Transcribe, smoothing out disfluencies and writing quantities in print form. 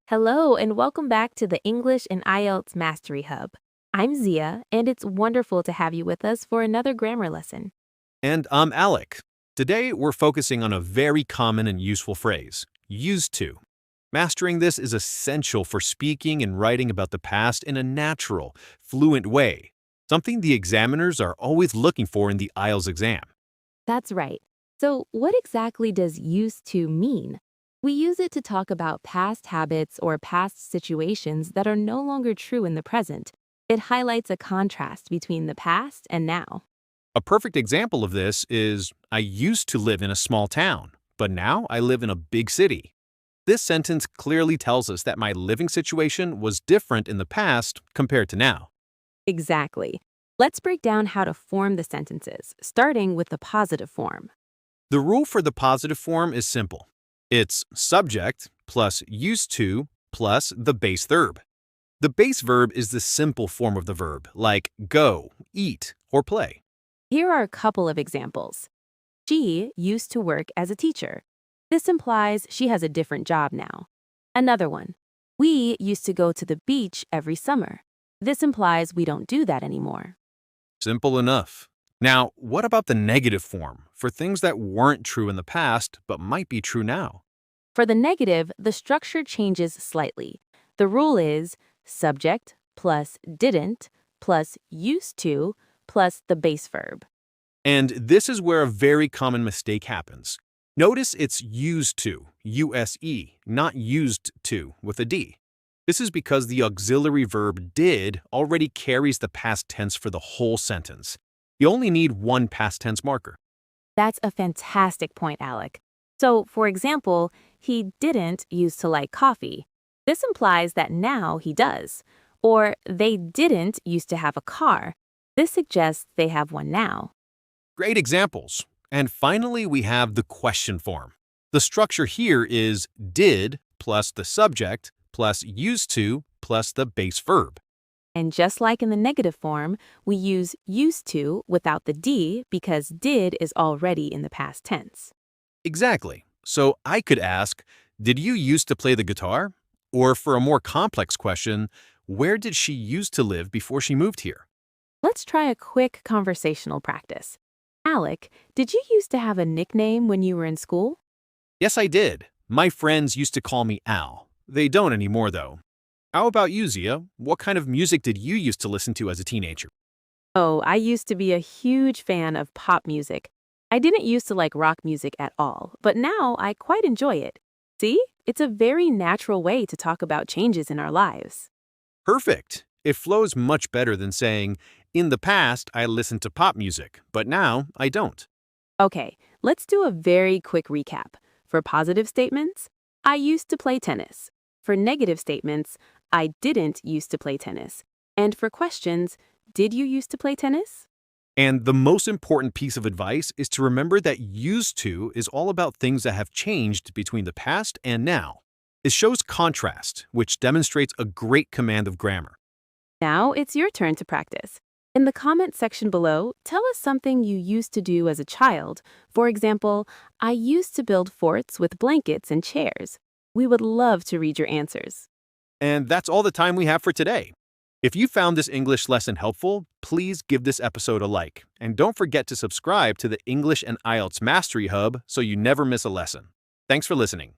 Hello, and welcome back to the English and IELTS Mastery Hub. I'm Zia, and it's wonderful to have you with us for another grammar lesson. And I'm Alec. Today, we're focusing on a very common and useful phrase, used to. Mastering this is essential for speaking and writing about the past in a natural, fluent way, something the examiners are always looking for in the IELTS exam. That's right. So, what exactly does used to mean? We use it to talk about past habits or past situations that are no longer true in the present. It highlights a contrast between the past and now. A perfect example of this is, I used to live in a small town, but now I live in a big city. This sentence clearly tells us that my living situation was different in the past compared to now. Exactly. Let's break down how to form the sentences, starting with the positive form. The rule for the positive form is simple. It's subject plus used to plus the base verb. The base verb is the simple form of the verb, like go, eat, or play. Here are a couple of examples. She used to work as a teacher. This implies she has a different job now. Another one. We used to go to the beach every summer. This implies we don't do that anymore. Simple enough. Now, what about the negative form, for things that weren't true in the past but might be true now? For the negative, the structure changes slightly. The rule is subject plus didn't plus used to plus the base verb. And this is where a very common mistake happens. Notice it's used to, U-S-E, not used to, with a D. This is because the auxiliary verb did already carries the past tense for the whole sentence. You only need one past tense marker. That's a fantastic point, Alec. So, for example, he didn't used to like coffee. This implies that now he does. Or they didn't used to have a car. This suggests they have one now. Great examples. And finally, we have the question form. The structure here is did plus the subject plus used to plus the base verb. And just like in the negative form, we use used to without the D because did is already in the past tense. Exactly. So I could ask, did you used to play the guitar? Or for a more complex question, where did she used to live before she moved here? Let's try a quick conversational practice. Alec, did you used to have a nickname when you were in school? Yes, I did. My friends used to call me Al. They don't anymore, though. How about you, Zia? What kind of music did you used to listen to as a teenager? Oh, I used to be a huge fan of pop music. I didn't used to like rock music at all, but now I quite enjoy it. See? It's a very natural way to talk about changes in our lives. Perfect. It flows much better than saying, in the past, I listened to pop music, but now I don't. Okay, let's do a very quick recap. For positive statements, I used to play tennis. For negative statements, I didn't used to play tennis. And for questions, did you used to play tennis? And the most important piece of advice is to remember that used to is all about things that have changed between the past and now. It shows contrast, which demonstrates a great command of grammar. Now it's your turn to practice. In the comment section below, tell us something you used to do as a child. For example, I used to build forts with blankets and chairs. We would love to read your answers. And that's all the time we have for today. If you found this English lesson helpful, please give this episode a like. And don't forget to subscribe to the English and IELTS Mastery Hub so you never miss a lesson. Thanks for listening.